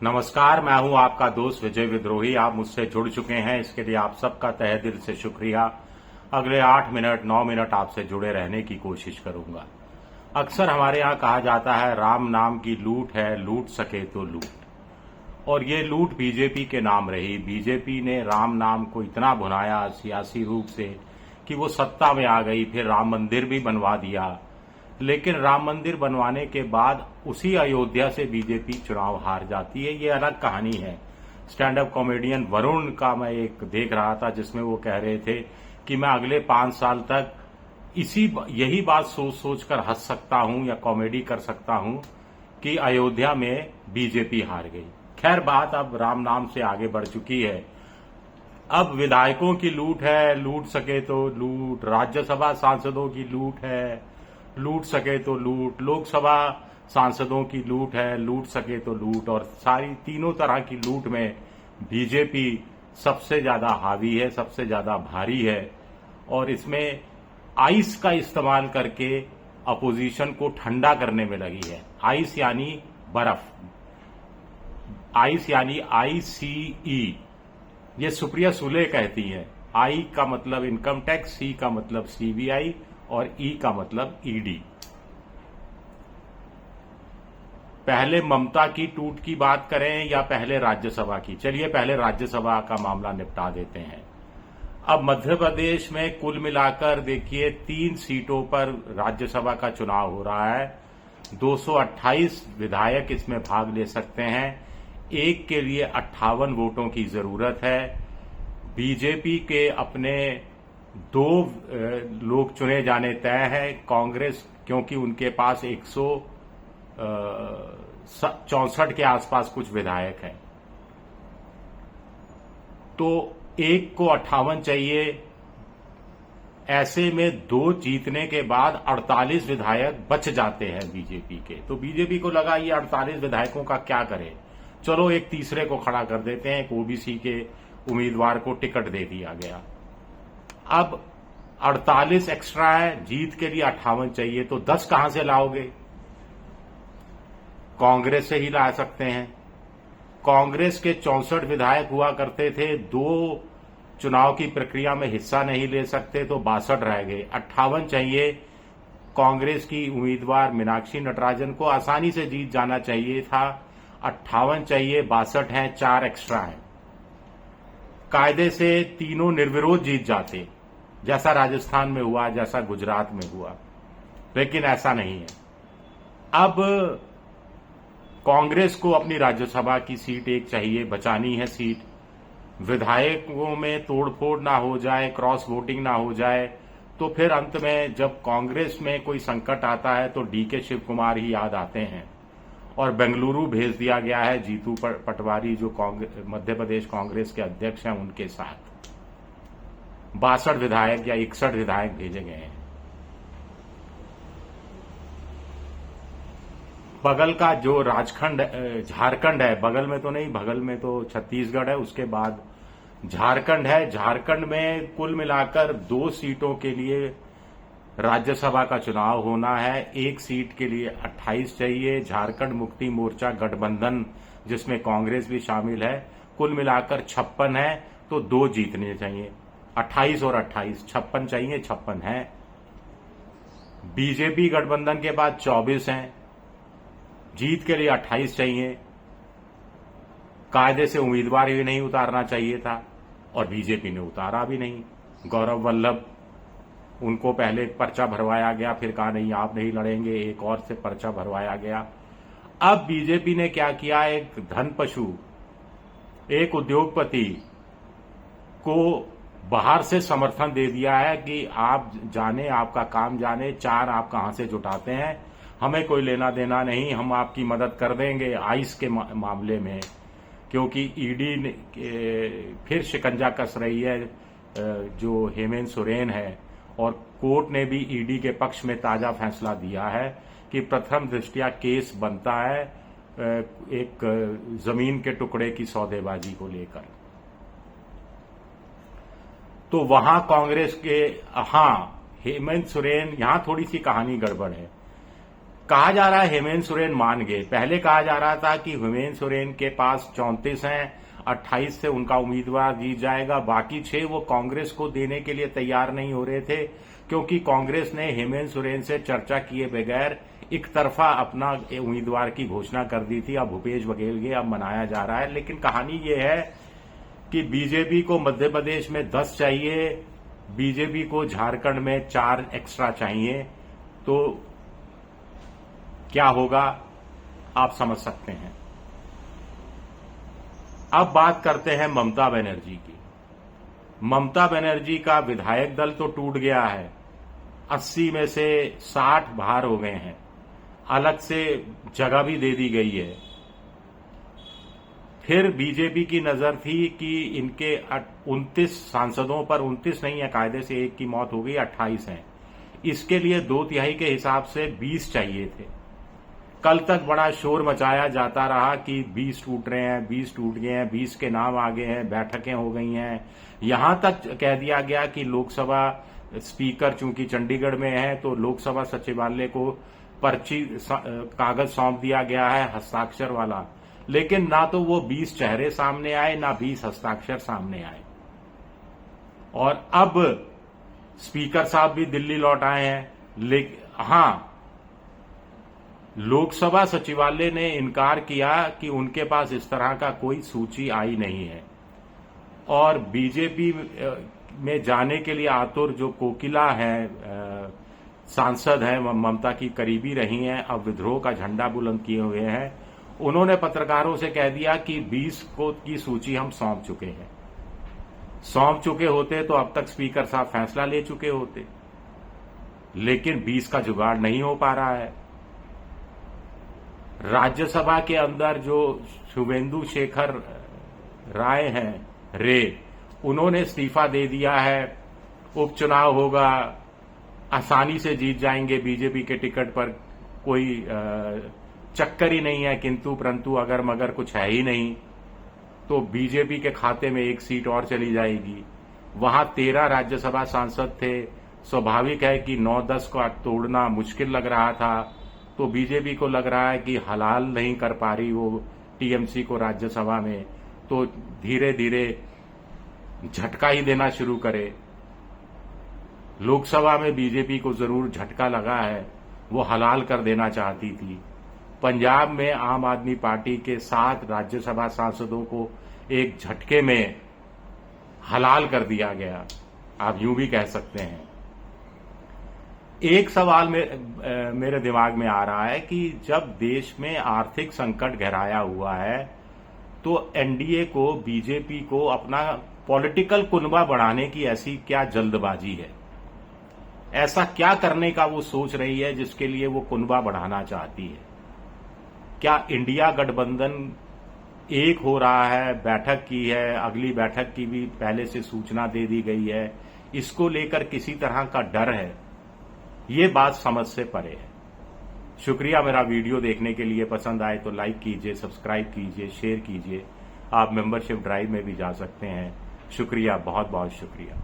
नमस्कार, मैं हूं आपका दोस्त विजय विद्रोही। आप मुझसे जुड़ चुके हैं, इसके लिए आप सबका तहे दिल से शुक्रिया। अगले 8 मिनट 9 मिनट आपसे जुड़े रहने की कोशिश करूंगा। अक्सर हमारे यहाँ कहा जाता है राम नाम की लूट है, लूट सके तो लूट। और ये लूट बीजेपी के नाम रही। बीजेपी ने राम नाम को इतना भुनाया सियासी रूप से कि वो सत्ता में आ गई, फिर राम मंदिर भी बनवा दिया। लेकिन राम मंदिर बनवाने के बाद उसी अयोध्या से बीजेपी चुनाव हार जाती है। ये अलग कहानी है। स्टैंड अप कॉमेडियन वरुण का मैं एक देख रहा था जिसमें वो कह रहे थे कि मैं अगले 5 साल तक यही बात सोच सोच कर हंस सकता हूं या कॉमेडी कर सकता हूं कि अयोध्या में बीजेपी हार गई। खैर, बात अब राम नाम से आगे बढ़ चुकी है। अब विधायकों की लूट है, लूट सके तो लूट। राज्यसभा सांसदों की लूट है, लूट सके तो लूट। लोकसभा सांसदों की लूट है, लूट सके तो लूट। और सारी तीनों तरह की लूट में बीजेपी सबसे ज्यादा हावी है, सबसे ज्यादा भारी है। और इसमें आइस का इस्तेमाल करके अपोजिशन को ठंडा करने में लगी है। आइस यानी बर्फ, आइस यानी ICE। ये सुप्रिया सुले कहती हैं। आई का मतलब इनकम टैक्स, सी का मतलब CBI और ई का मतलब ED। पहले ममता की टूट की बात करें या पहले राज्यसभा की? चलिए पहले राज्यसभा का मामला निपटा देते हैं। अब मध्य प्रदेश में कुल मिलाकर देखिए 3 सीटों पर राज्यसभा का चुनाव हो रहा है। 228 विधायक इसमें भाग ले सकते हैं। एक के लिए 58 वोटों की जरूरत है। बीजेपी के अपने 2 लोग चुने जाने तय है। कांग्रेस, क्योंकि उनके पास 164 के आसपास कुछ विधायक हैं, तो एक को 58 चाहिए। ऐसे में 2 जीतने के बाद 48 विधायक बच जाते हैं बीजेपी के। तो बीजेपी को लगा ये 48 विधायकों का क्या करें, चलो एक तीसरे को खड़ा कर देते हैं। एक ओबीसी के उम्मीदवार को टिकट दे दिया गया। अब 48 एक्स्ट्रा है, जीत के लिए 58 चाहिए, तो 10 कहां से लाओगे? कांग्रेस से ही ला सकते हैं। कांग्रेस के 64 विधायक हुआ करते थे, 2 चुनाव की प्रक्रिया में हिस्सा नहीं ले सकते, तो 62 रह गए। 58 चाहिए। कांग्रेस की उम्मीदवार मीनाक्षी नटराजन को आसानी से जीत जाना चाहिए था। 58 चाहिए, 62 हैं, 4 एक्स्ट्रा हैं। कायदे से तीनों निर्विरोध जीत जाते, जैसा राजस्थान में हुआ, जैसा गुजरात में हुआ। लेकिन ऐसा नहीं है। अब कांग्रेस को अपनी राज्यसभा की सीट एक चाहिए, बचानी है सीट। विधायकों में तोड़फोड़ ना हो जाए, क्रॉस वोटिंग ना हो जाए, तो फिर अंत में जब कांग्रेस में कोई संकट आता है तो DK शिव कुमार ही याद आते हैं। और बेंगलुरु भेज दिया गया है जीतू पटवारी, जो मध्य प्रदेश कांग्रेस के अध्यक्ष हैं, उनके साथ 62 विधायक या 61 विधायक भेजे गए हैं। बगल का जो झारखंड है, बगल में तो नहीं, बगल में तो छत्तीसगढ़ है, उसके बाद झारखंड है। झारखंड में कुल मिलाकर 2 सीटों के लिए राज्यसभा का चुनाव होना है। एक सीट के लिए 28 चाहिए। झारखंड मुक्ति मोर्चा गठबंधन, जिसमें कांग्रेस भी शामिल है, कुल मिलाकर 56 है, तो 2 जीतने चाहिए। 28 और 28, 56 चाहिए, 56 है। बीजेपी गठबंधन के बाद 24 हैं। जीत के लिए 28 चाहिए। कायदे से उम्मीदवार भी नहीं उतारना चाहिए था और बीजेपी ने उतारा भी नहीं। गौरव वल्लभ, उनको पहले एक पर्चा भरवाया गया, फिर कहा नहीं आप नहीं लड़ेंगे, एक और से पर्चा भरवाया गया। अब बीजेपी ने क्या किया, एक धनपशु, एक उद्योगपति को बाहर से समर्थन दे दिया है कि आप जाने, आपका काम जाने, 4 आप कहां से जुटाते हैं, हमें कोई लेना देना नहीं, हम आपकी मदद कर देंगे आइस के मामले में। क्योंकि ED ने फिर शिकंजा कस रही है जो हेमंत सोरेन है, और कोर्ट ने भी ED के पक्ष में ताजा फैसला दिया है कि प्रथम दृष्टया केस बनता है एक जमीन के टुकड़े की सौदेबाजी को लेकर। तो वहां कांग्रेस के, हेमंत सोरेन, यहां थोड़ी सी कहानी गड़बड़ है। कहा जा रहा है हेमंत सोरेन मान गए। पहले कहा जा रहा था कि हेमंत सोरेन के पास 34 हैं, 28 से उनका उम्मीदवार जीत जाएगा, बाकी 6 वो कांग्रेस को देने के लिए तैयार नहीं हो रहे थे, क्योंकि कांग्रेस ने हेमंत सोरेन से चर्चा किए बगैर एक तरफा अपना उम्मीदवार की घोषणा कर दी थी। अब भूपेश बघेल के अब मनाया जा रहा है। लेकिन कहानी ये है कि बीजेपी को मध्य प्रदेश में 10 चाहिए, बीजेपी को झारखंड में 4 एक्स्ट्रा चाहिए, तो क्या होगा आप समझ सकते हैं। अब बात करते हैं ममता बनर्जी की। ममता बनर्जी का विधायक दल तो टूट गया है, 80 में से 60 बाहर हो गए हैं, अलग से जगह भी दे दी गई है। फिर बीजेपी की नजर थी कि इनके 29 सांसदों पर, 29 नहीं है, कायदे से एक की मौत हो गई, 28 हैं। इसके लिए 2/3 के हिसाब से 20 चाहिए थे। कल तक बड़ा शोर मचाया जाता रहा कि 20 टूट रहे हैं, 20 टूट गए हैं, 20 के नाम आ गए हैं, बैठकें हो गई हैं। यहां तक कह दिया गया कि लोकसभा स्पीकर चूंकि चंडीगढ़ में है तो लोकसभा सचिवालय को पर्ची कागज सौंप दिया गया है हस्ताक्षर वाला, लेकिन ना तो वो 20 चेहरे सामने आए, ना 20 हस्ताक्षर सामने आए। और अब स्पीकर साहब भी दिल्ली लौट आए हैं, लेकिन हां, लोकसभा सचिवालय ने इनकार किया कि उनके पास इस तरह का कोई सूची आई नहीं है। और बीजेपी में जाने के लिए आतुर जो कोकिला है, सांसद हैं, ममता की करीबी रही हैं, अब विद्रोह का झंडा बुलंद किए हुए हैं, उन्होंने पत्रकारों से कह दिया कि 20 को की सूची हम सौंप चुके हैं। सौंप चुके होते तो अब तक स्पीकर साहब फैसला ले चुके होते, लेकिन 20 का जुगाड़ नहीं हो पा रहा है। राज्यसभा के अंदर जो शुभेंदु शेखर राय हैं, उन्होंने इस्तीफा दे दिया है। उपचुनाव होगा, आसानी से जीत जाएंगे बीजेपी के टिकट पर, कोई चक्कर ही नहीं है, किंतु परंतु अगर मगर कुछ है ही नहीं, तो बीजेपी के खाते में 1 सीट और चली जाएगी। वहां 13 राज्यसभा सांसद थे, स्वाभाविक है कि 9-10 को तोड़ना मुश्किल लग रहा था, तो बीजेपी को लग रहा है कि हलाल नहीं कर पा रही वो टीएमसी को राज्यसभा में, तो धीरे धीरे झटका ही देना शुरू करे। लोकसभा में बीजेपी को जरूर झटका लगा है, वो हलाल कर देना चाहती थी। पंजाब में आम आदमी पार्टी के 7 राज्यसभा सांसदों को एक झटके में हलाल कर दिया गया, आप यूं भी कह सकते हैं। एक सवाल मेरे दिमाग में आ रहा है कि जब देश में आर्थिक संकट गहराया हुआ है, तो एनडीए को, बीजेपी को अपना पॉलिटिकल कुनबा बढ़ाने की ऐसी क्या जल्दबाजी है? ऐसा क्या करने का वो सोच रही है जिसके लिए वो कुनबा बढ़ाना चाहती है? क्या इंडिया गठबंधन एक हो रहा है, बैठक की है, अगली बैठक की भी पहले से सूचना दे दी गई है, इसको लेकर किसी तरह का डर है? ये बात समझ से परे है। शुक्रिया मेरा वीडियो देखने के लिए। पसंद आए तो लाइक कीजिए, सब्सक्राइब कीजिए, शेयर कीजिए। आप मेंबरशिप ड्राइव में भी जा सकते हैं। शुक्रिया, बहुत बहुत शुक्रिया।